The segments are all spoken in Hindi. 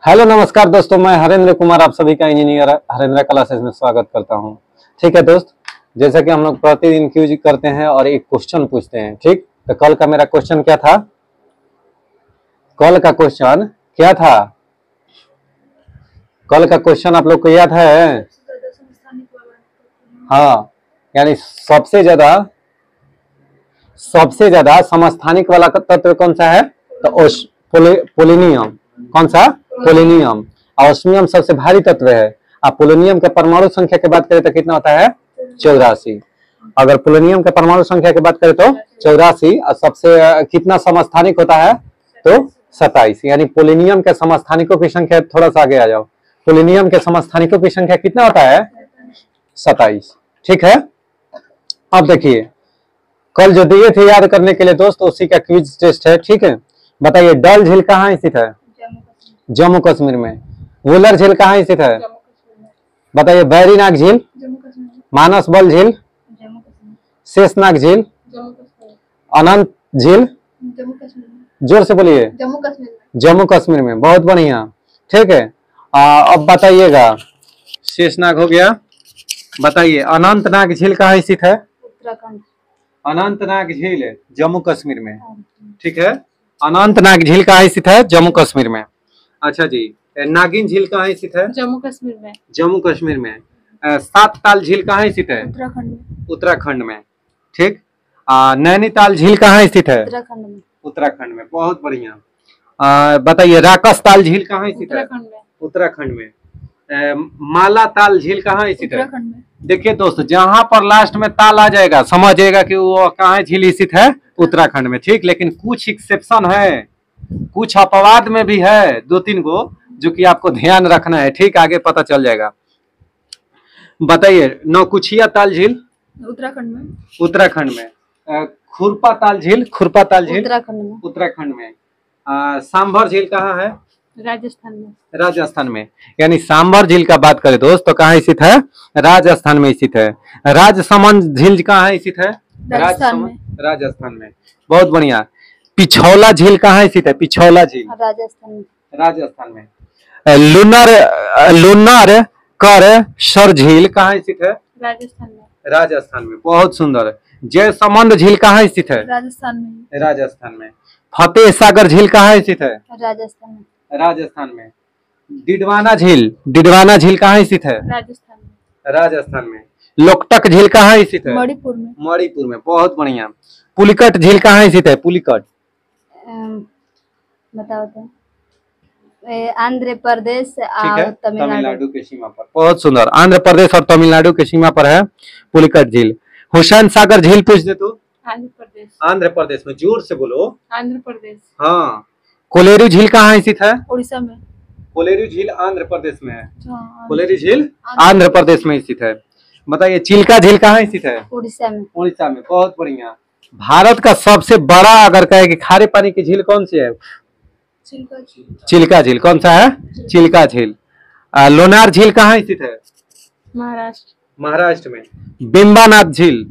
हेलो नमस्कार दोस्तों, मैं हरेंद्र कुमार आप सभी का इंजीनियर हरेंद्र क्लासेस में स्वागत करता हूं। ठीक है दोस्त, जैसा कि हम लोग प्रतिदिन क्यूज करते हैं और एक क्वेश्चन पूछते हैं। ठीक, तो कल का मेरा क्वेश्चन क्या था? कल का क्वेश्चन आप लोग को याद है? हाँ, यानी सबसे ज्यादा समस्थानिक वाला तत्व कौन सा है? तो पोलिनियम। कौन सा? पोलिनियम। ऑस्मियम सबसे भारी तत्व है। अब पोलोनियम के परमाणु संख्या की बात करें तो कितना होता है? 84। अगर पोलोनियम के परमाणु संख्या की बात करें तो 84 और सबसे कितना समस्थानिक होता है? तो 27। यानी पोलोनियम के समस्थानिकों की संख्या, थोड़ा सा आगे आ जाओ, पोलोनियम के समस्थानिकों की संख्या कितना होता है? 27। ठीक है, अब देखिए कल जो दिए थे याद करने के लिए दोस्त, उसी का क्विज टेस्ट है। ठीक है, बताइए डल झील कहाँ स्थित है? जम्मू कश्मीर में। वुलर झील कहाँ स्थित है? बताइए। बैरीनाग झील, मानस बल झील, शेषनाग झील, अनंत झील, जोर से बोलिए। जम्मू कश्मीर में। बहुत बढ़िया। ठीक है, अब बताइएगा, शेषनाग हो गया। बताइए अनंतनाग झील कहाँ स्थित है? उत्तराखंड। अनंतनाग झील जम्मू कश्मीर में। ठीक है, अनंतनाग झील कहाँ स्थित है? जम्मू कश्मीर में। अच्छा जी, नागिन झील कहाँ स्थित है? जम्मू कश्मीर में। जम्मू कश्मीर में। सात ताल झील कहाँ स्थित है? उत्तराखंड में। उत्तराखंड में। ठीक, नैनीताल झील कहाँ स्थित है? उत्तराखंड में। उत्तराखंड में। बहुत बढ़िया। बताइए राकस ताल झील कहाँ स्थित है? उत्तराखंड में। उत्तराखंड में। माला ताल झील कहाँ स्थित है? उत्तराखंड में। देखिए दोस्त, जहां पर लास्ट में ताल आ जाएगा समझिएगा कि वो कहाँ झील स्थित है? उत्तराखंड में। ठीक, लेकिन कुछ एक्सेप्शन है, कुछ अपवाद में भी है, 2-3 गो, जो कि आपको ध्यान रखना है। ठीक, आगे पता चल जाएगा। बताइए नौकुचिया ताल झील? उत्तराखंड में। उत्तराखंड में। खुरपा ताल झील? उत्तराखंड में। उत्तराखंड में। सांभर झील कहाँ है? राजस्थान में। राजस्थान में। यानी सांभर झील का बात करें दोस्त तो कहाँ स्थित है? राजस्थान में स्थित है। राजसमंद झील कहाँ स्थित है? राजस्थान में। राजस्थान में। बहुत बढ़िया। पिछौला झील कहाँ स्थित है? पिछौला झील राजस्थान में। राजस्थान में। लुनर कर सर झील कहाँ स्थित है? राजस्थान में। राजस्थान में। बहुत सुंदर। जयसमंद झील कहाँ स्थित है? राजस्थान में। राजस्थान में। फतेह सागर झील कहाँ स्थित है? राजस्थान में। राजस्थान में। डिडवाना झील कहाँ स्थित है? राजस्थान में। राजस्थान में। लोकटक झील कहाँ स्थित है? मणिपुर में। मणिपुर में। बहुत बढ़िया। पुलिकट झील कहाँ स्थित है? पुलिकट बताओ तो। आंध्र प्रदेश और तमिलनाडु के सीमा पर। बहुत सुंदर। आंध्र प्रदेश और तमिलनाडु के सीमा पर है पुलिकट झील। हुसैन सागर झील पूछ दे तो। आंध्र प्रदेश। आंध्र प्रदेश में। जोर से बोलो। आंध्र प्रदेश। हाँ। कोलेरू झील कहाँ स्थित है? उड़ीसा में। कोलेरू झील आंध्र प्रदेश में है। कोलेरू हाँ, झील आंध्र प्रदेश में स्थित है। बताइए चिल्का झील कहाँ स्थित है? उड़ीसा में। उड़ीसा में। बहुत बढ़िया। भारत का सबसे बड़ा अगर कहे कि खारे पानी की झील कौन सी है? चिल्का झील। कौन सा है? चिल्का झील। लोनार झील कहाँ स्थित है? महाराष्ट्र में। बिम्बानाथ झील?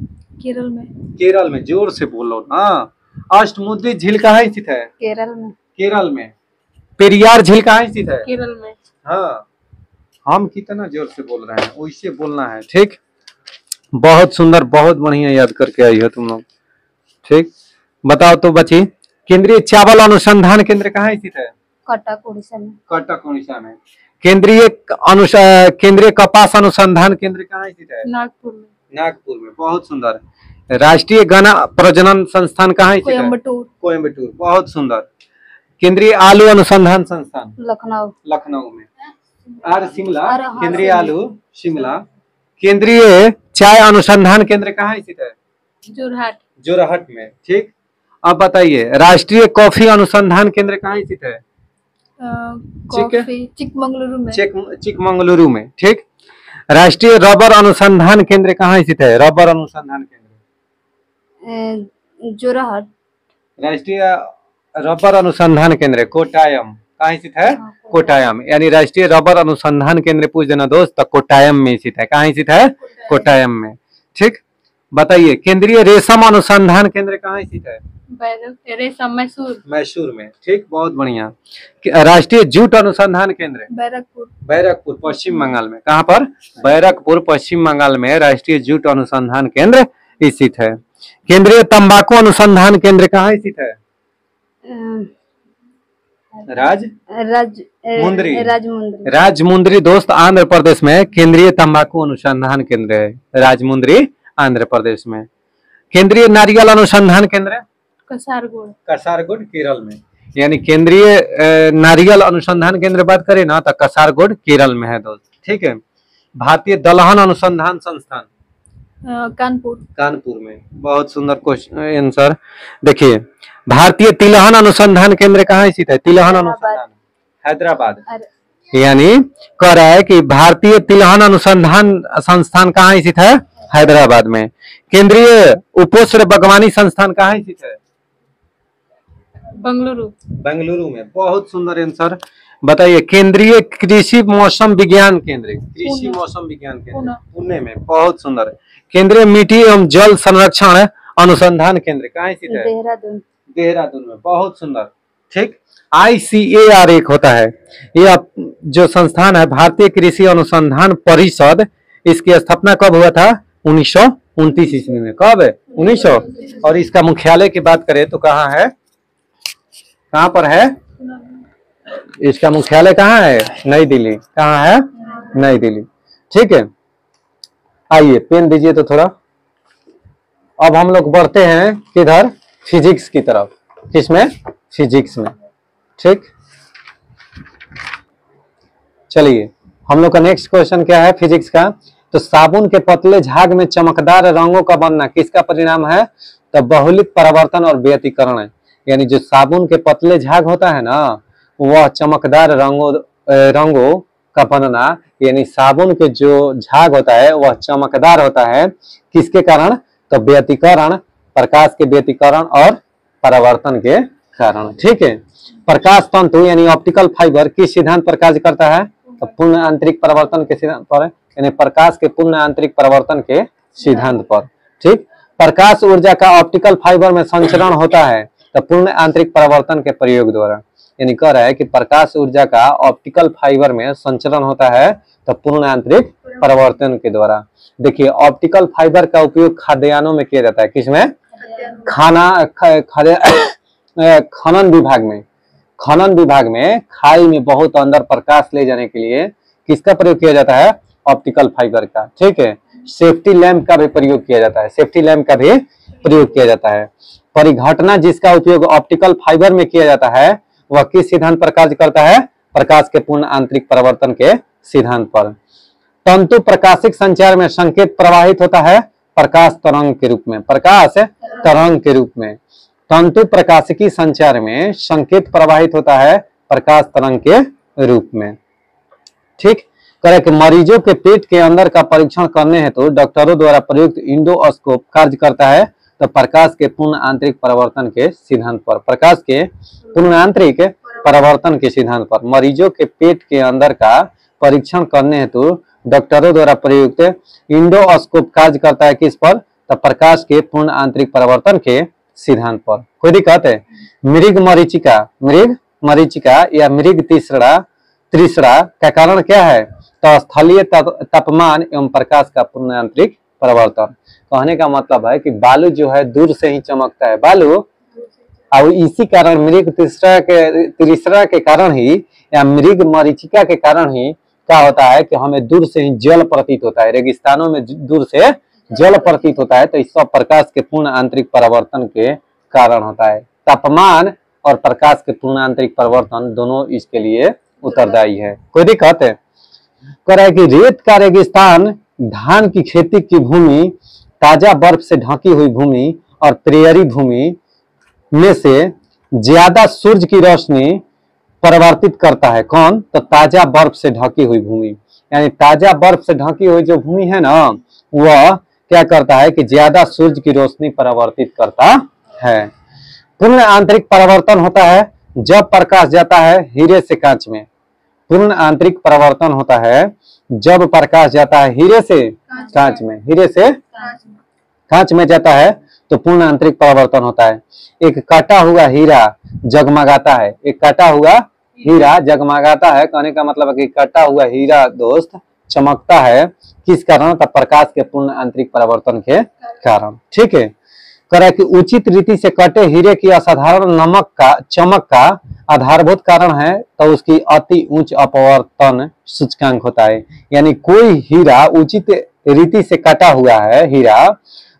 केरल में। केरल में। जोर से बोलो। हाँ। अष्टमुद्री झील कहाँ स्थित है? केरल में। केरल में। पेरियार झील कहाँ स्थित है? केरल में। हाँ, हम कितना जोर से बोल रहे हैं वैसे बोलना है। ठीक, बहुत सुंदर, बहुत बढ़िया याद करके आई हो तुम लोग। ठीक, बताओ तो बच्ची, केंद्रीय चावल अनुसंधान केंद्र कहाँ स्थित है? कटक उड़ीसा में। कटक उड़ीसा में। केंद्रीय कपास अनुसंधान केंद्र कहाँ स्थित है? नागपुर में। नागपुर में। बहुत सुंदर। राष्ट्रीय गन्ना प्रजनन संस्थान कहाँ स्थित है? कोयम्बटूर। बहुत सुंदर। केंद्रीय आलू अनुसंधान संस्थान? लखनऊ में। शिमला। केंद्रीय आलू शिमला। केंद्रीय चाय अनुसंधान केंद्र कहाँ स्थित है? जोरहट में। ठीक, अब बताइए राष्ट्रीय कॉफी अनुसंधान केंद्र कहाँ स्थित है? चिकमंगलुरु में। चिकमंगलुरु में। ठीक, राष्ट्रीय रबर अनुसंधान केंद्र कहाँ स्थित है? रबर अनुसंधान केंद्र जोरहट। राष्ट्रीय रबर अनुसंधान केंद्र कोटायम कहाँ स्थित है? कोटायम। यानी राष्ट्रीय रबर अनुसंधान केंद्र पूछ देना दोस्त, तो कोटायम में स्थित है। कहाँ स्थित है? कोटायम में। ठीक, बताइए केंद्रीय रेशम अनुसंधान केंद्र कहाँ स्थित है? बैरक रेशम मैसूर। मैसूर में। ठीक, बहुत बढ़िया। राष्ट्रीय जूट अनुसंधान केंद्र बैरकपुर। बैरकपुर पश्चिम बंगाल में। कहाँ पर? बैरकपुर पश्चिम बंगाल में राष्ट्रीय जूट अनुसंधान केंद्र स्थित है। केंद्रीय तंबाकू अनुसंधान केंद्र कहाँ स्थित है? राजमुंद्री। राजमुंद्री दोस्त आंध्र प्रदेश में केंद्रीय तंबाकू अनुसंधान केंद्र है, राजमुंद्री आंध्र प्रदेश में। केंद्रीय नारियल अनुसंधान केंद्र कसारगोड। कसारगोड केरल में। यानी केंद्रीय नारियल अनुसंधान केंद्र बात करें ना तो कसारगोड केरल में है दोस्त। ठीक है। भारतीय दलहन अनुसंधान संस्थान कानपुर। कानपुर में। बहुत सुंदर क्वेश्चन आंसर। देखिए, भारतीय तिलहन अनुसंधान केंद्र कहाँ स्थित है? तिलहन अनुसंधान हैदराबाद। यानी कह रहा है कि भारतीय तिलहन अनुसंधान संस्थान कहाँ स्थित है? हैदराबाद में। केंद्रीय उपोष्ण बागवानी संस्थान कहाँ स्थित है? बेंगलुरु। बेंगलुरु में। बहुत सुंदर आंसर। बताइए, केंद्रीय कृषि मौसम विज्ञान केंद्र कृषि मौसम विज्ञान केंद्र पुणे में। बहुत सुंदर। केंद्रीय मिट्टी एवं जल संरक्षण अनुसंधान केंद्र कहाँ स्थित है? देहरादून। देहरादून में। बहुत सुंदर। ठीक। ICAR एक होता है, ये जो संस्थान है भारतीय कृषि अनुसंधान परिषद, इसकी स्थापना कब हुआ था? 1929 ईस्वी में। कब? 1900। और इसका मुख्यालय की बात करें तो कहाँ है? कहाँ पर है इसका मुख्यालय? कहाँ है? नई दिल्ली। कहाँ है? नई दिल्ली। ठीक है। आइए पेन दीजिए तो थोड़ा। अब हम लोग बढ़ते हैं किधर? फिजिक्स की तरफ। किसमें? फिजिक्स में। ठीक, चलिए हम लोग का नेक्स्ट क्वेश्चन क्या है फिजिक्स का? तो साबुन के पतले झाग में चमकदार रंगों का बनना किसका परिणाम है? तो बहुलिक परावर्तन और व्यतिकरण है। यानी जो साबुन के पतले झाग होता है ना, वह चमकदार रंगों का बनना, यानी साबुन के जो झाग होता है वह चमकदार होता है। किसके कारण? तो व्यतिकरण, प्रकाश के व्यतिकरण और परावर्तन के कारण। ठीक है। प्रकाश तंतु यानी ऑप्टिकल फाइबर किस सिद्धांत पर कार्य करता है? तो पूर्ण आंतरिक परावर्तन के सिद्धांत पर, यानी प्रकाश के पूर्ण आंतरिक परावर्तन के सिद्धांत पर। ठीक। प्रकाश ऊर्जा का ऑप्टिकल फाइबर में संचरण होता है तो पूर्ण आंतरिक परावर्तन के प्रयोग द्वारा। यानी कह रहा है कि प्रकाश ऊर्जा का ऑप्टिकल फाइबर में संचरण होता है तो पूर्ण आंतरिक परावर्तन के द्वारा। देखिए, ऑप्टिकल फाइबर का उपयोग खाद्यान्नों में किया जाता है। किसमें? खनन विभाग में। खनन विभाग में खाई में बहुत अंदर प्रकाश ले जाने के लिए किसका प्रयोग किया जाता है? ऑप्टिकल फाइबर का। ठीक है। सेफ्टी लैंप का भी प्रयोग किया जाता है। सेफ्टी लैंप का भी प्रयोग किया जाता है। परिघटना जिसका उपयोग ऑप्टिकल फाइबर में किया जाता है वह किस सिद्धांत पर कार्य करता है? प्रकाश के पूर्ण आंतरिक परावर्तन के सिद्धांत पर। तंतु प्रकाशिक संचार में संकेत प्रवाहित होता है प्रकाश तरंग के रूप में। प्रकाश तरंग के रूप में। तंतु प्रकाशिकी संचार में संकेत प्रवाहित होता है प्रकाश तरंग के रूप में। ठीक। करेक्ट। मरीजों के पेट के अंदर का परीक्षण करने हेतु डॉक्टरों द्वारा प्रयुक्त इंडोस्कोप कार्य करता है तो प्रकाश के पूर्ण आंतरिक परावर्तन के सिद्धांत पर। प्रकाश के पूर्ण आंतरिक परावर्तन के सिद्धांत पर मरीजों के पेट के अंदर का परीक्षण करने हेतु डॉक्टरों द्वारा प्रयुक्त इंडोस्कोप कार्य करता है किस पर? तो प्रकाश के पूर्ण आंतरिक परावर्तन के सिद्धांत पर। कोई दिक्कत है? मृग मरीचिका या मृग तीसरा का कारण क्या है? तो स्थलीय तापमान एवं प्रकाश का पूर्ण आंतरिक परावर्तन। कहने का मतलब है कि बालू जो है दूर से ही चमकता है, बालू, और इसी कारण मृग तीसरा के कारण ही या मृग मरीचिका के कारण ही क्या होता है कि हमें दूर से ही जल प्रतीत होता है। रेगिस्तानों में दूर से जल प्रतीत होता है तो इस सब प्रकाश के पूर्ण आंतरिक परावर्तन के कारण होता है। तापमान और प्रकाश के पूर्ण आंतरिक परावर्तन दोनों इसके लिए उत्तरदायी है। कोई दिक्कत है? कह रहा है कि रेत का रेगिस्तान, धान की खेती की भूमि, ताजा बर्फ से ढकी हुई भूमि और प्रेयरी भूमि में से ज्यादा सूर्य की रोशनी परावर्तित करता है। कौन? तो ताजा बर्फ से ढकी हुई भूमि। यानी ताजा बर्फ से ढकी हुई जो भूमि है ना, वह क्या करता है कि ज्यादा सूर्य की रोशनी परावर्तित करता है। पूर्ण आंतरिक परावर्तन होता है जब प्रकाश जाता है हीरे से कांच में। पूर्ण आंतरिक परावर्तन होता है जब प्रकाश जाता है हीरे से कांच में। हीरे से कांच में जाता है तो पूर्ण आंतरिक परावर्तन होता है। एक कटा हुआ हीरा जगमगाता है, एक कटा हुआ हीरा जगमगाता है, कहने का मतलब है कि कटा हुआ हीरा दोस्त चमकता है, किस कारण? तो प्रकाश के पूर्ण आंतरिक परावर्तन के कारण। ठीक है, कह रहा है कि उचित रीति से कटे हीरे की असाधारण नमक का चमक का आधारभूत कारण है तो उसकी अति उच्च अपवर्तन सूचकांक होता है। यानी कोई हीरा उचित रीति से कटा हुआ है हीरा,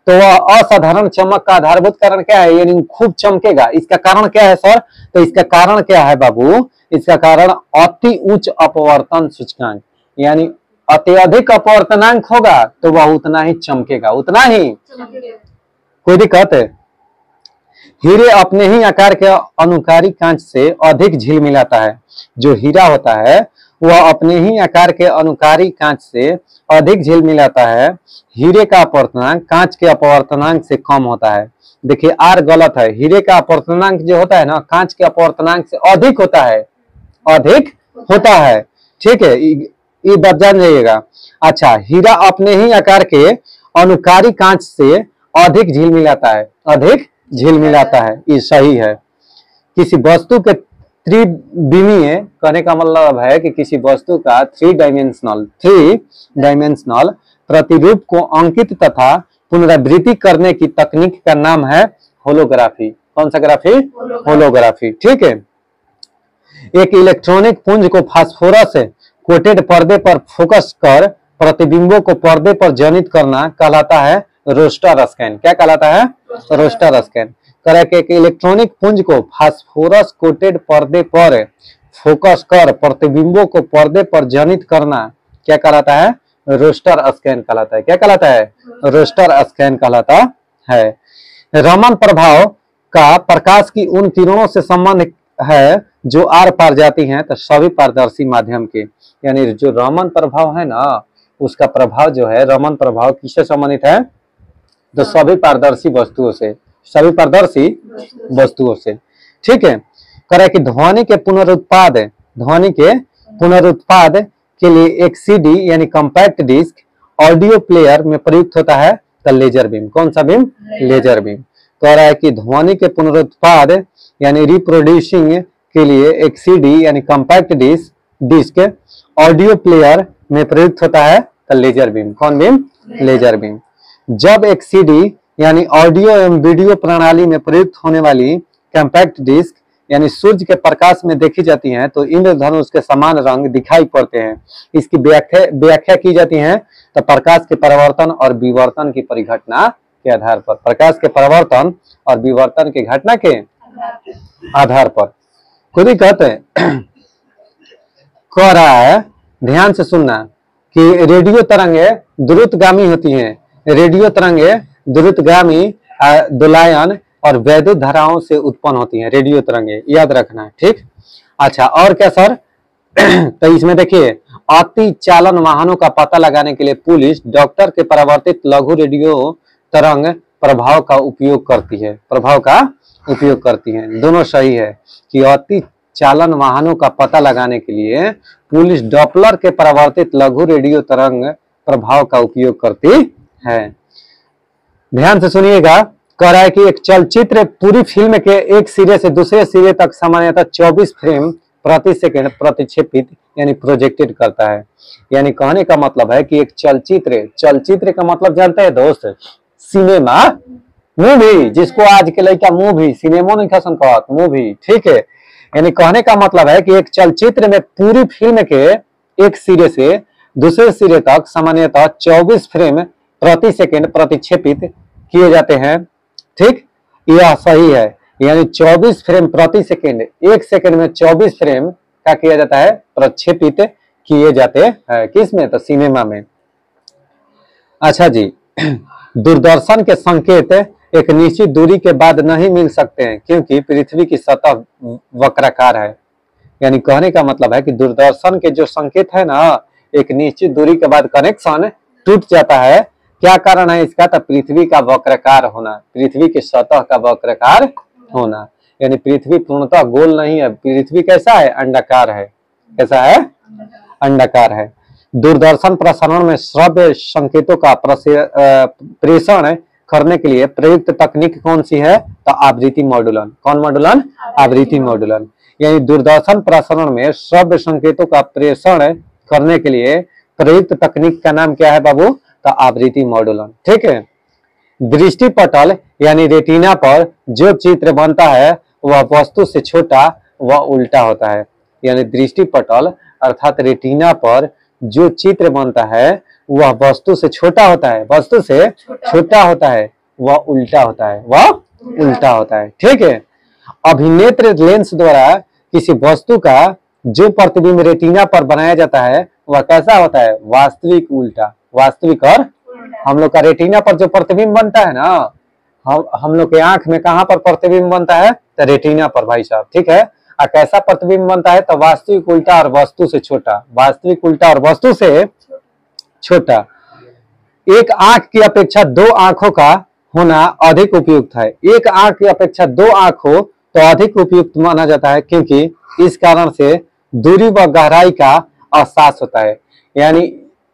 तो वह असाधारण चमक का आधारभूत कारण क्या है? यानी खूब चमकेगा। इसका कारण क्या है सर? तो इसका कारण क्या है बाबू? इसका कारण अति उच्च अपवर्तन सूचकांक, यानी अत्यधिक अपवर्तनांक होगा तो वह उतना ही चमकेगा, उतना ही। कोई दिक्कत है? हीरे अपने ही आकार के अनुकारी कांच से अधिक झिलमिलाता है। जो हीरा होता है वह अपने ही आकार के अनुकारी कांच से अधिक झिलमिलाता है। हीरे का अपवर्तनांक कांच के अपवर्तनांक से कम होता है। देखिए आर गलत है, हीरे का अपवर्तनांक जो होता है ना कांच के अपवर्तनांक से अधिक होता है, अधिक होता है। ठीक है, ये बात जान जाइएगा। अच्छा, हीरा अपने ही आकार के अनुकारी कांच से अधिक झिलमिलाता है, अधिक झिलमिलाता है, ये सही है। किसी वस्तु के त्रिविमीय, कहने का मतलब है कि किसी वस्तु का थ्री डायमेंशनल प्रतिरूप को अंकित तथा पुनरावृत्ति करने की तकनीक का नाम है होलोग्राफी। कौन सा ग्राफी? होलोग्राफी। ठीक है, एक इलेक्ट्रॉनिक पुंज को फास्फोरस कोटेड पर्दे पर फोकस कर प्रतिबिंबों को पर्दे पर जनित करना कहलाता है रोस्टर स्कैन। क्या कहलाता है? Raster scan. कह के एक इलेक्ट्रॉनिक पुंज को फास्फोरस कोटेड पर्दे पर फोकस कर प्रतिबिंबों को पर्दे पर जनित करना क्या कहलाता है? रोस्टर स्कैन कहलाता है। क्या कहलाता है? रोस्टर स्कैन कहलाता है। रमन प्रभाव का प्रकाश की उन किरणों से संबंध है जो आर पार जाती हैं तो सभी पारदर्शी माध्यम के, यानी जो रमन प्रभाव है ना उसका प्रभाव जो है, रमन प्रभाव किससे संबंधित है? तो सभी पारदर्शी वस्तुओं से, सभी पारदर्शी वस्तुओं से। ठीक है, करे कि ध्वनि के पुनरुत्पाद के लिए एक सीडी यानी कॉम्पैक्ट डिस्क ऑडियो प्लेयर में प्रयुक्त होता है तो लेजर बीम। कौन सा बीम? Laser beam. कह रहा है कि ध्वनि के पुनरुत्पाद यानी रिप्रोड्यूसिंग के लिए एक सीडी यानी कॉम्पैक्ट डिस्क ऑडियो प्लेयर में प्रयुक्त होता है तो लेजर बीम। कौन बीम? Laser beam. जब एक सीडी यानी ऑडियो एवं वीडियो प्रणाली में प्रयुक्त होने वाली कॉम्पैक्ट डिस्क यानी सूर्य के प्रकाश में देखी जाती हैं तो इंद्रधनुष के समान रंग दिखाई पड़ते हैं। इसकी व्याख्या की जाती है तो प्रकाश के परिवर्तन और विवर्तन की परिघटना के आधार पर, प्रकाश के परिवर्तन और विवर्तन की घटना के आधार पर। खुद ही कहते हैं कह रहा है, ध्यान से सुनना कि रेडियो तरंगे द्रुतगामी होती हैं। रेडियो तरंगे द्रुतगामी दोलयन और वैद्युत धाराओं से उत्पन्न होती हैं। रेडियो तरंगे याद रखना है। ठीक, अच्छा और क्या सर? तो इसमें देखिए अति चालन वाहनों का पता लगाने के लिए पुलिस डॉक्टर के परावर्तित लघु रेडियो तरंग प्रभाव का उपयोग करती है, प्रभाव का उपयोग करती है। दोनों सही है कि अति चालन वाहनों का पता लगाने के लिए पुलिस डॉपलर के परावर्तित लघु रेडियो तरंग प्रभाव का उपयोग करती है। ध्यान से सुनिएगा, कह रहा है कि एक चलचित्र पूरी फिल्म के एक सिरे से दूसरे सिरे तक सामान्यतः 24 फ्रेम प्रति सेकंड प्रतिक्षेपित यानी प्रोजेक्टेड करता है। यानी कहने का मतलब है कि एक चलचित्र का मतलब जानते हैं दोस्त? सिनेमा, मूवी, जिसको आज के लड़का मूवी, सिनेमा नहीं खसन कहत, मूवी। ठीक है, यानी कहने का मतलब है कि एक चलचित्र में पूरी फिल्म के एक सिरे से दूसरे सिरे तक सामान्यतः 24 फ्रेम प्रति सेकंड प्रतिक्षेपित किए जाते हैं। ठीक, यह सही है। यानी 24 फ्रेम प्रति सेकंड, एक सेकंड में 24 फ्रेम का किया जाता है, प्रक्षेपित किए जाते हैं। किसमें? तो सिनेमा में। अच्छा जी, दूरदर्शन के संकेत एक निश्चित दूरी के बाद नहीं मिल सकते हैं क्योंकि पृथ्वी की सतह वक्राकार है। यानी कहने का मतलब है कि दूरदर्शन के जो संकेत है ना एक निश्चित दूरी के बाद कनेक्शन टूट जाता है। क्या कारण है इसका? तो पृथ्वी का वक्राकार होना, पृथ्वी की सतह का वक्राकार होना। यानी पृथ्वी पूर्णतः गोल नहीं है, पृथ्वी कैसा है? अंडाकार है। कैसा है? अंडाकार है। दूरदर्शन प्रसारण में श्रव्य संकेतों का प्रेषण करने के लिए प्रयुक्त तकनीक कौन सी है? तो आवृत्ति मॉड्यूलन। कौन मॉड्यूलन? आवृत्ति मॉड्यूलन। यानी दूरदर्शन प्रसारण में श्रव्य संकेतों का प्रेषण करने के लिए प्रयुक्त तकनीक का नाम क्या है बाबू? तो आवृत्ति मॉड्यूलन। ठीक है। दृष्टि पटल यानी रेटिना पर जो चित्र बनता है वह वस्तु से छोटा व उल्टा होता है। यानी दृष्टि पटल अर्थात रेटिना पर जो चित्र बनता है वह वस्तु से छोटा होता है, वस्तु से छोटा होता है, वह उल्टा होता है, वह उल्टा होता है। ठीक है। अभिनेत्र लेंस द्वारा किसी वस्तु का जो प्रतिबिंब रेटिना पर बनाया जाता है वह कैसा होता है? वास्तविक उल्टा। वास्तविक और हम लोग का रेटिना पर जो प्रतिबिंब बनता है ना, हम लोग के आंख में कहां पर प्रतिबिंब बनता है? तो रेटिना पर भाई साहब। ठीक है। और कैसा प्रतिबिंब बनता है? तो वास्तविक उल्टा और वस्तु से छोटा। वास्तविक उल्टा और वस्तु से छोटा। एक आंख की अपेक्षा दो आंखों का होना अधिक उपयुक्त है। एक आंख की अपेक्षा दो आंख हो तो अधिक उपयुक्त माना जाता है, क्योंकि इस कारण से दूरी व गहराई का एहसास होता है। यानी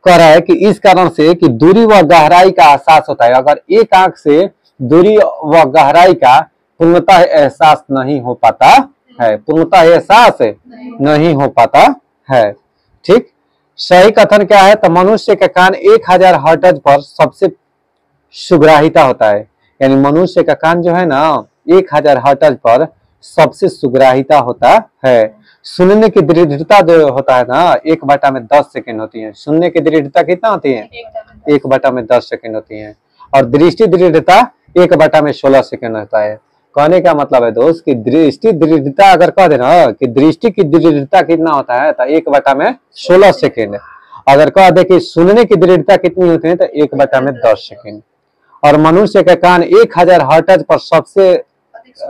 कह रहा है कि इस कारण से कि दूरी व गहराई का एहसास होता है। अगर एक आंख से दूरी व गहराई का पूर्णतः एहसास नहीं हो पाता है, पूर्णतः एहसास नहीं हो पाता है। ठीक। सही कथन क्या है? तो मनुष्य का कान 1000 हर्ट्ज पर सबसे सुग्राहिता होता है। यानी मनुष्य का कान जो है ना 1000 हर्ट्ज पर सबसे सुग्राहिता होता है। सुनने की दृढ़ता जो होता है ना 1/10 सेकेंड होती है। सुनने की दृढ़ता कितना होती है? 1/10 सेकेंड होती है। और दृष्टि दृढ़ता 1/16 सेकेंड होता है। कहने का मतलब है दोस्त कि दृष्टि दृढ़ता अगर कह देना कि दृष्टि की दृढ़ता कितना होता है तो 1/16 सेकेंड। अगर कह दे कि सुनने की दृढ़ता कितनी होती है तो 1/10 सेकेंड। और मनुष्य का कान 1000 हर्ट्ज पर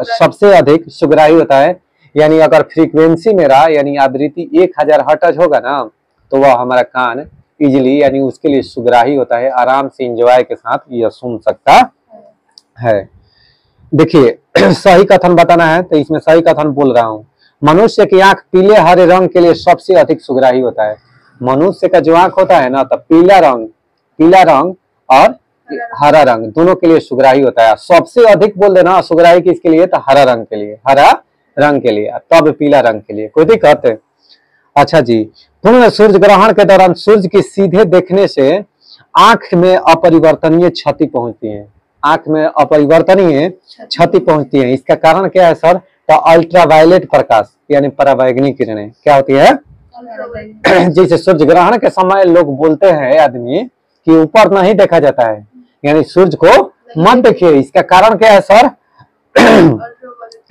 सबसे अधिक सुग्राही होता है। यानी अगर फ्रीक्वेंसी मेरा यानी आवृत्ति 1000 हर्ट्ज होगा ना तो वह हमारा कान इजिली यानी उसके लिए सुग्राही होता है, आराम से एंजॉय के साथ यह सुन सकता है। देखिए सही कथन बताना है तो इसमें सही कथन बोल रहा हूं। मनुष्य की आंख पीले हरे रंग के लिए सबसे अधिक सुग्राही होता है। मनुष्य का जो आंख होता है ना तो पीला रंग और हरा रंग दोनों के लिए सुग्राही होता है। सबसे अधिक बोल देना सुग्राही किसके लिए? तो हरा रंग के लिए, हरा रंग के लिए, तब पीला रंग के लिए। कोई दिक्कत है? अच्छा जी। पूर्ण सूर्य ग्रहण के दौरान सूर्य की सीधे देखने से आंख में अपरिवर्तनीय क्षति पहुंचती है। आंख में अपरिवर्तनीय क्षति पहुंचती है। इसका कारण क्या है सर? तो अल्ट्रावायलेट प्रकाश यानी पराबैंगनी किरणें क्या होती है? जैसे सूर्य ग्रहण के समय लोग बोलते हैं आदमी कि ऊपर नहीं देखा जाता है, यानी सूर्य को मत देखिए। इसका कारण क्या है सर?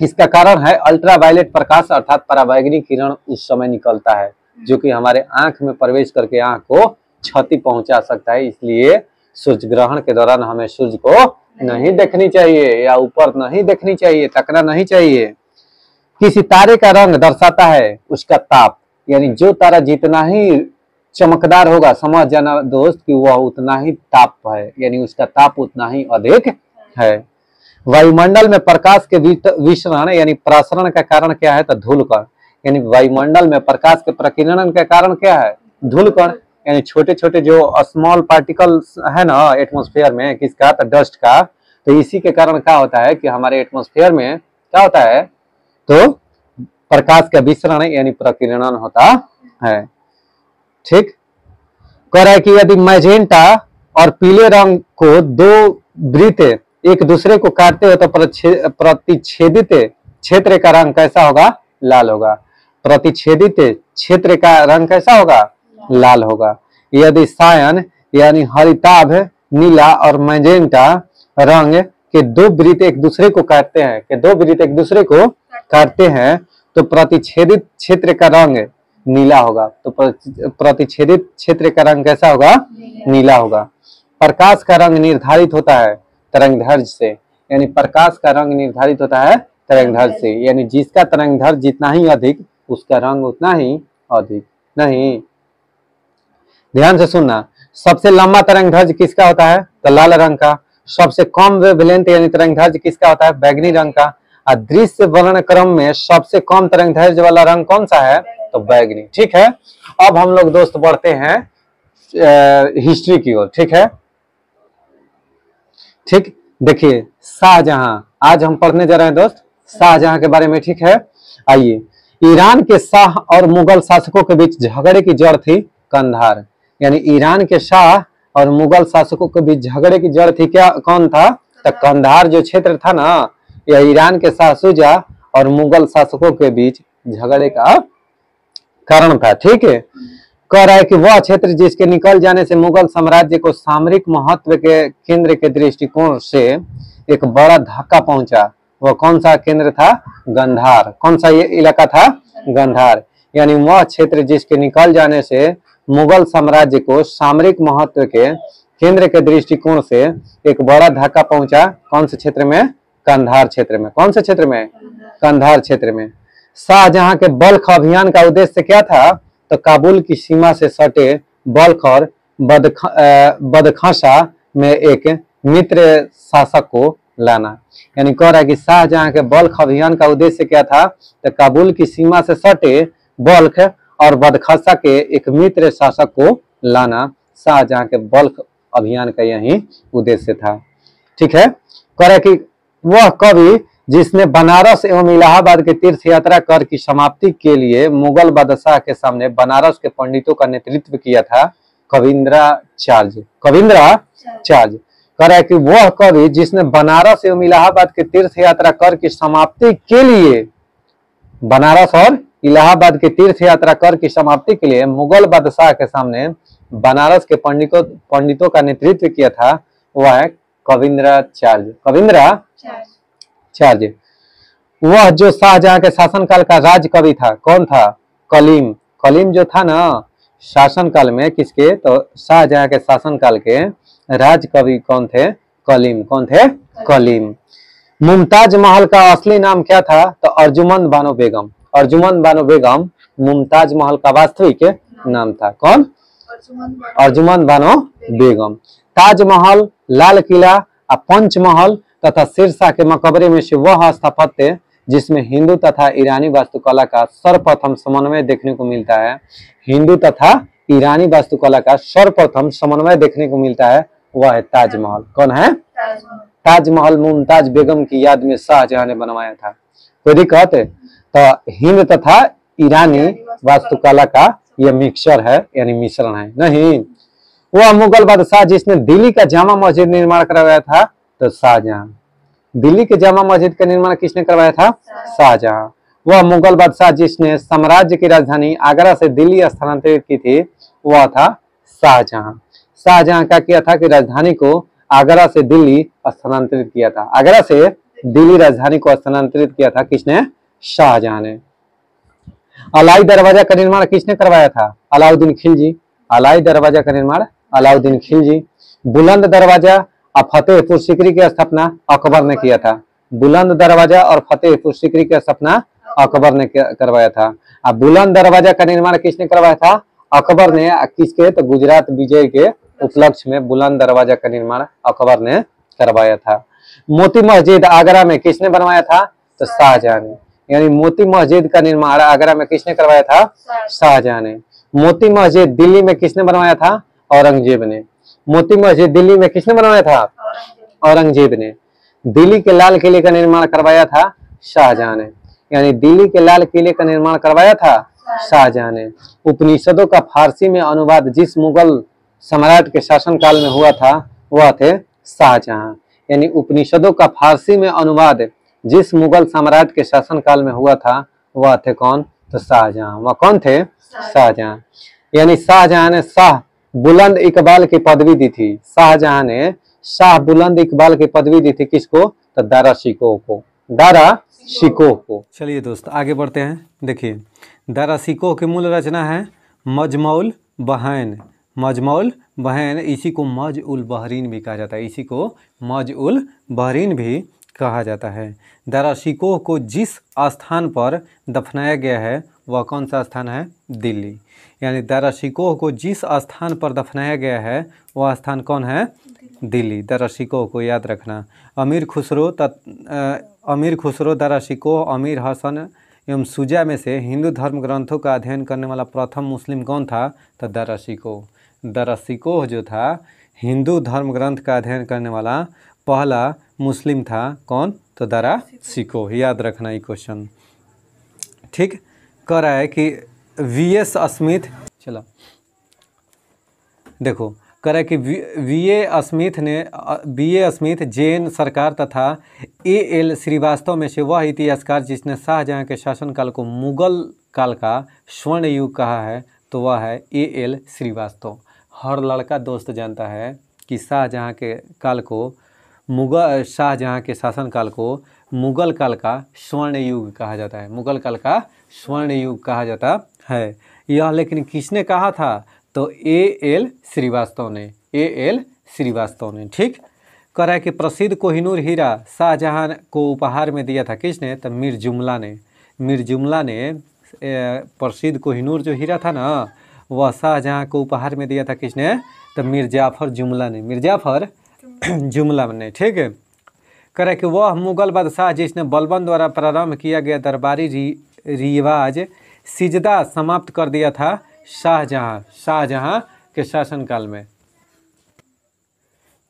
इसका कारण है अल्ट्रावायलेट प्रकाश अर्थात पराबैंगनी किरण उस समय निकलता है जो कि हमारे आंख में प्रवेश करके आंख को क्षति पहुंचा सकता है। इसलिए सूर्य ग्रहण के दौरान हमें सूर्य को नहीं देखनी चाहिए या ऊपर नहीं देखनी चाहिए, तकना नहीं चाहिए। किसी तारे का रंग दर्शाता है उसका ताप। यानी जो तारा जितना ही चमकदार होगा समझ जाना दोस्त कि वह उतना ही ताप है, यानी उसका ताप उतना ही अधिक है। वायुमंडल में प्रकाश के विसरण यानी प्रसरण का कारण क्या है? तो धूलकण। यानी वायुमंडल में प्रकाश के प्रकीर्णन का कारण क्या है? धूलकण। यानी छोटे छोटे जो स्मॉल पार्टिकल्स है ना एटमॉस्फेयर में, किसका? तो डस्ट का। तो इसी के कारण क्या होता है कि हमारे एटमॉस्फेयर में क्या होता है? तो प्रकाश का विसरण यानी प्रकीर्णन होता है। ठीक। कह रहा है कि यदि मैजेंटा और पीले रंग को दो वृत्त एक दूसरे को काटते हो तो प्रतिच्छेदित क्षेत्र का रंग कैसा होगा? लाल होगा। प्रतिच्छेदित क्षेत्र का रंग कैसा होगा? लाल होगा। यदि सायन यानी हरिताभ नीला और मैजेंटा रंग के दो वृत्त एक दूसरे को काटते हैं तो प्रतिच्छेदित क्षेत्र का रंग नीला होगा। तो प्रतिच्छेदित क्षेत्र का रंग कैसा होगा? नीला होगा। प्रकाश का रंग निर्धारित होता है तरंगदैर्घ्य से। यानी प्रकाश का रंग निर्धारित होता है तरंगदैर्घ्य से, यानी जिसका तरंगदैर्घ्य जितना ही अधिक उसका रंग उतना ही अधिक। नहीं, ध्यान से सुनना। सबसे लंबा तरंगदैर्घ्य किसका होता है? तो लाल रंग का। सबसे कम वेवलेंथ यानी तरंगदैर्घ्य किसका होता है? बैगनी रंग का। और दृश्य वर्णन क्रम में सबसे कम तरंगदैर्घ्य वाला रंग कौन सा है? तो बैगनी। ठीक है। अब हम लोग दोस्त बढ़ते हैं हिस्ट्री की ओर। ठीक है। ठीक। देखिए शाहजहां, आज हम पढ़ने जा रहे हैं दोस्त शाहजहां के बारे में, ठीक है। आइए, ईरान के शाह और मुगल शासकों के बीच झगड़े की जड़ थी कंधार। यानी ईरान के शाह और मुगल शासकों के बीच झगड़े की जड़ थी क्या, कौन था? तो कंधार जो क्षेत्र था ना, यह ईरान के शाह शुजा और मुगल शासकों के बीच झगड़े का कारण था, ठीक है। कह रहा है कि वह क्षेत्र जिसके निकल जाने से मुगल साम्राज्य को सामरिक महत्व के केंद्र के दृष्टिकोण से एक बड़ा धक्का पहुंचा, वह कौन सा केंद्र था? गंधार। कौन सा ये इलाका था? गंधार। यानी वह क्षेत्र जिसके निकल जाने से मुगल साम्राज्य को सामरिक महत्व के केंद्र के दृष्टिकोण से एक बड़ा धक्का पहुंचा, कौन से क्षेत्र में? कंधार क्षेत्र में। कौन से क्षेत्र में? कंधार क्षेत्र में। शाहजहां के बल्ख अभियान का उद्देश्य क्या था? तो काबुल की सीमा से सटे बल्ख और बदखसा में एक मित्र शासक को लाना। यानी कह रहा है कि शाहजहां के बल्ख अभियान का उद्देश्य क्या था? तो काबुल की सीमा से सटे बल्ख और बदखसा के एक मित्र शासक को लाना शाहजहां के बल्ख अभियान का यही उद्देश्य था, ठीक है। कह रहा है कि वह कवि जिसने बनारस एवं इलाहाबाद के तीर्थ यात्रा कर की समाप्ति के लिए मुगल बादशाह के सामने बनारस के पंडितों का नेतृत्व किया था, कविंद्राचार्य। कविंद्राचार्य कह रहा है कि वह कवि जिसने बनारस एवं इलाहाबाद के तीर्थ यात्रा कर की समाप्ति के लिए, बनारस और इलाहाबाद के तीर्थ यात्रा कर की समाप्ति के लिए मुगल बादशाह के सामने बनारस के पंडितों का नेतृत्व किया था, वह है कविंद्राचार्य। कविंद्राचार्य वह जो शाहजहां के शासनकाल का राज कवि था, कौन था? कलीम। कलीम जो था ना शासनकाल में, किसके? तो शाहजहां के शासनकाल के राज कवि कौन थे? कलीम। कौन थे? कलीम। मुमताज महल का असली नाम क्या था? तो अर्जुमंद बानो बेगम। अर्जुमंद बानो बेगम मुमताज महल का वास्तविक नाम था। कौन? अर्जुमंद बानो बेगम। ताजमहल, लाल किला, पंचमहल तथा सिरसा के मकबरे में से वह स्थापत्य जिसमें हिंदू तथा ईरानी वास्तुकला का सर्वप्रथम समन्वय देखने को मिलता है। हिंदू तथा ईरानी वास्तुकला का सर्वप्रथम समन्वय देखने को मिलता है, वह है ताजमहल। कौन है? ताजमहल मुमताज बेगम की याद में शाहजहां ने बनवाया था। कोई दिक्कत? तो हिंद तथा ईरानी वास्तुकला का यह मिक्सचर है, यानी मिश्रण है। नहीं, वह मुगल बादशाह जिसने दिल्ली का जामा मस्जिद निर्माण करवाया था, तो शाहजहां। दिल्ली के जामा मस्जिद का निर्माण किसने करवाया था? शाहजहां। वह मुगल बादशाह जिसने साम्राज्य की राजधानी आगरा से दिल्ली स्थानांतरित की थी, वह था शाहजहां। शाहजहां क्या किया था कि राजधानी को आगरा से दिल्ली स्थानांतरित किया था। आगरा से दिल्ली राजधानी को स्थानांतरित किया था किसने? शाहजहां ने। अलाई दरवाजा का निर्माण किसने करवाया था? अलाउद्दीन खिलजी। अलाई दरवाजा का निर्माण अलाउद्दीन खिलजी। बुलंद दरवाजा और फतेहपुर सीकरी की स्थापना अकबर ने किया था। बुलंद दरवाजा और फतेहपुर सीकरी की स्थापना अकबर ने करवाया था। अब बुलंद दरवाजा का निर्माण किसने करवाया था? अकबर ने। किसके? तो गुजरात विजय के उपलक्ष्य में बुलंद दरवाजा का निर्माण अकबर ने करवाया था। मोती मस्जिद आगरा में किसने बनवाया था? तो शाहजहां ने। यानी मोती मस्जिद का निर्माण आगरा में किसने करवाया था? शाहजहां ने। मोती मस्जिद दिल्ली में किसने बनवाया था? औरंगजेब ने। मोती मस्जिद दिल्ली में किसने बनवाया था? औरंगजेब ने। दिल्ली के लाल किले का निर्माण करवाया था शाहजहां ने। यानी दिल्ली के लाल किले का निर्माण करवाया था शाहजहां ने। उपनिषदों का फारसी में अनुवाद जिस मुगल सम्राट के शासनकाल में हुआ था, वह थे शाहजहां। यानी उपनिषदों का फारसी में अनुवाद जिस मुगल सम्राट के शासनकाल में हुआ था, वह थे कौन? तो शाहजहां। वह कौन थे? शाहजहां। यानी शाहजहां ने शाह बुलंद इकबाल की पदवी दी थी। शाहजहां ने शाह बुलंद इकबाल की पदवी दी थी किसको? तो दारा शिकोह को। दारा शिकोह को। चलिए दोस्त आगे बढ़ते हैं। देखिए, दारा शिकोह की मूल रचना है मजमउल बहैन। मजमउल बहैन, इसी को मज उल बहरीन भी कहा जाता है। इसी को मज उल बहरीन भी कहा जाता है। दारा शिकोह को जिस स्थान पर दफनाया गया है, वह कौन सा स्थान है? दिल्ली। यानी दारा शिकोह को जिस स्थान पर दफनाया गया है, वह स्थान कौन है? दिल्ली। दारा शिकोह को याद रखना। अमीर खुसरो दारा शिकोह, अमीर हसन एवं शुजा में से हिंदू धर्म ग्रंथों का अध्ययन करने वाला प्रथम मुस्लिम कौन था? तो दारा शिकोह। दारा शिकोह जो था हिंदू धर्म ग्रंथ का अध्ययन करने वाला पहला मुस्लिम था कौन, तो दारा शिकोह, याद रखना ये क्वेश्चन। ठीक, कह रहा है कि वी.एस. स्मिथ, चलो देखो, कह रहा है कि बी.ए. स्मिथ जैन सरकार तथा ए.एल. श्रीवास्तव में से वह इतिहासकार जिसने शाहजहां के शासनकाल को मुगल काल का स्वर्ण युग कहा है, तो वह है ए.एल. श्रीवास्तव। हर लड़का दोस्त जानता है कि शाहजहां के शासनकाल को मुगल काल का स्वर्ण युग कहा जाता है, मुगल काल का स्वर्ण युग कहा जाता है। यह लेकिन किसने कहा था, तो ए.एल. श्रीवास्तव ने। ठीक, कह रहा है कि प्रसिद्ध कोहिनूर हीरा शाहजहां को उपहार में दिया था किसने, तो मीर जुमला ने प्रसिद्ध कोहिनूर जो हीरा था ना, वह शाहजहां को उपहार में दिया था किसने, तो मीर जाफर जुमला ने। ठीक है, कह रहा है कि वह मुगल बादशाह जिसने बलबन द्वारा प्रारंभ किया गया दरबारी रिवाज सिजदा समाप्त कर दिया था शाहजहां के शासनकाल में।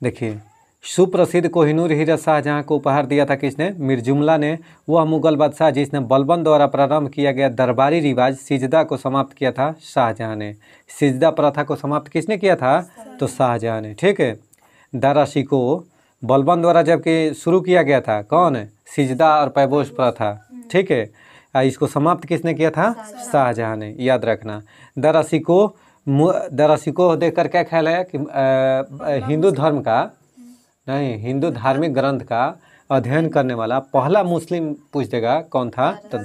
देखिए, सुप्रसिद्ध कोहिनूर हीरा शाहजहां को उपहार दिया था किसने, मीर जुमला ने। वह मुगल बादशाह जिसने बलबन द्वारा प्रारंभ किया गया दरबारी रिवाज सिजदा को समाप्त किया था शाहजहां ने। सिजदा प्रथा को समाप्त किसने किया था, तो शाहजहां ने। ठीक है, दारा शिकोह बलबन द्वारा जबकि शुरू किया गया था, कौन, सिजदा और पैबोस प्रथा। ठीक है, इसको समाप्त किसने किया था, शाहजहां ने, याद रखना। दारा शिकोह देखकर क्या ख्याल है कि हिंदू धर्म का नहीं, हिंदू धार्मिक ग्रंथ का अध्ययन करने वाला पहला मुस्लिम पूछ देगा कौन था, तो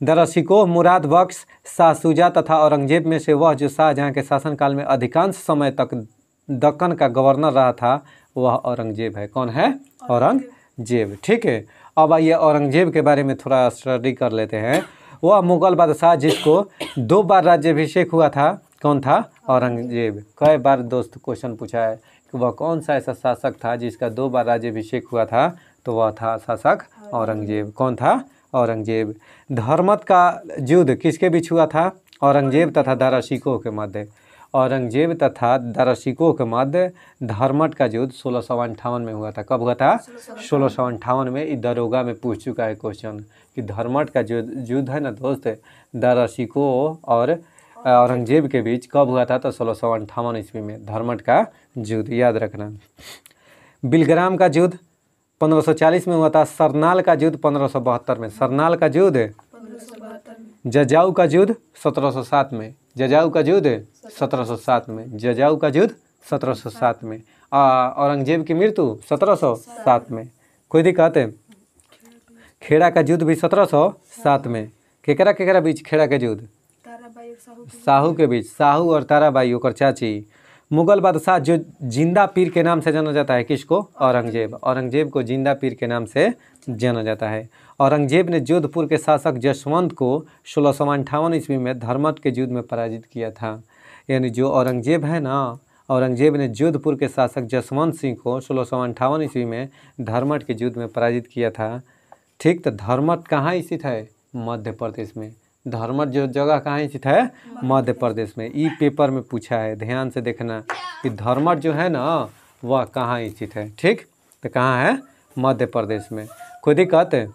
दारा शिकोह मुराद बख्श, शाह शुजा तथा औरंगजेब में से वह जो शाहजहां के शासनकाल में अधिकांश समय तक दक्कन का गवर्नर रहा था, वह औरंगजेब है। कौन है, औरंगजेब। ठीक है, अब आइए औरंगजेब के बारे में थोड़ा स्टडी कर लेते हैं। वह मुगल बादशाह जिसको 2 बार राज्याभिषेक हुआ था, कौन था, औरंगजेब। कई बार दोस्त क्वेश्चन पूछा है कि वह कौन सा ऐसा शासक था जिसका 2 बार राज्याभिषेक हुआ था, तो वह था शासक औरंगजेब। कौन था, औरंगजेब। धर्मत का युद्ध किसके बीच हुआ था, औरंगजेब तथा दारा शिकोह के मध्य। औरंगजेब तथा दारा शिकोह के मध्य धर्मट का युद्ध 1658 में हुआ था। कब हुआ था, 1658 में। ये दरोगा में पूछ चुका है क्वेश्चन कि धर्मट का जो युद्ध है ना दोस्त, दारा शिकोह और औरंगजेब के बीच कब हुआ था, तो 1658 ईस्वी में धर्मट का युद्ध, याद रखना। बिलग्राम का युद्ध 1540 में हुआ था। सरनाल का युद्ध 1572 में। सरनाल का युद्ध, जजाऊ का युद्ध 1707 में। जजाऊ का युद्ध 1707 में। जजाऊ का युद्ध 1707 में। औरंगजेब की मृत्यु 1707 में। कोई दिक्कत है। खेड़ा का युद्ध भी 1707 में। केकरा बीच खेड़ा का युद्ध, साहू के बीच, साहू और ताराबाई और चाची। मुगल बादशाह जो जिंदा पीर के नाम से जाना जाता है, किसको, औरंगजेब। औरंगजेब को जिंदा पीर के नाम से जाना जाता है। औरंगजेब ने जोधपुर के शासक जसवंत को 1658 ईस्वी में धर्मट के युद्ध में पराजित किया था। यानी जो औरंगजेब है ना, औरंगजेब ने जोधपुर के शासक जसवंत सिंह को 1658 ईस्वी में धर्मट के युद्ध में पराजित किया था। ठीक, तो धर्मट कहाँ स्थित है, मध्य प्रदेश में। धर्मट जो जगह कहाँ स्थित है, मध्य प्रदेश में। ई पेपर में पूछा है, ध्यान से देखना कि धर्मट जो है ना वह कहाँ स्थित है। ठीक, तो कहाँ है, मध्य प्रदेश में। कोई दिक्कत है,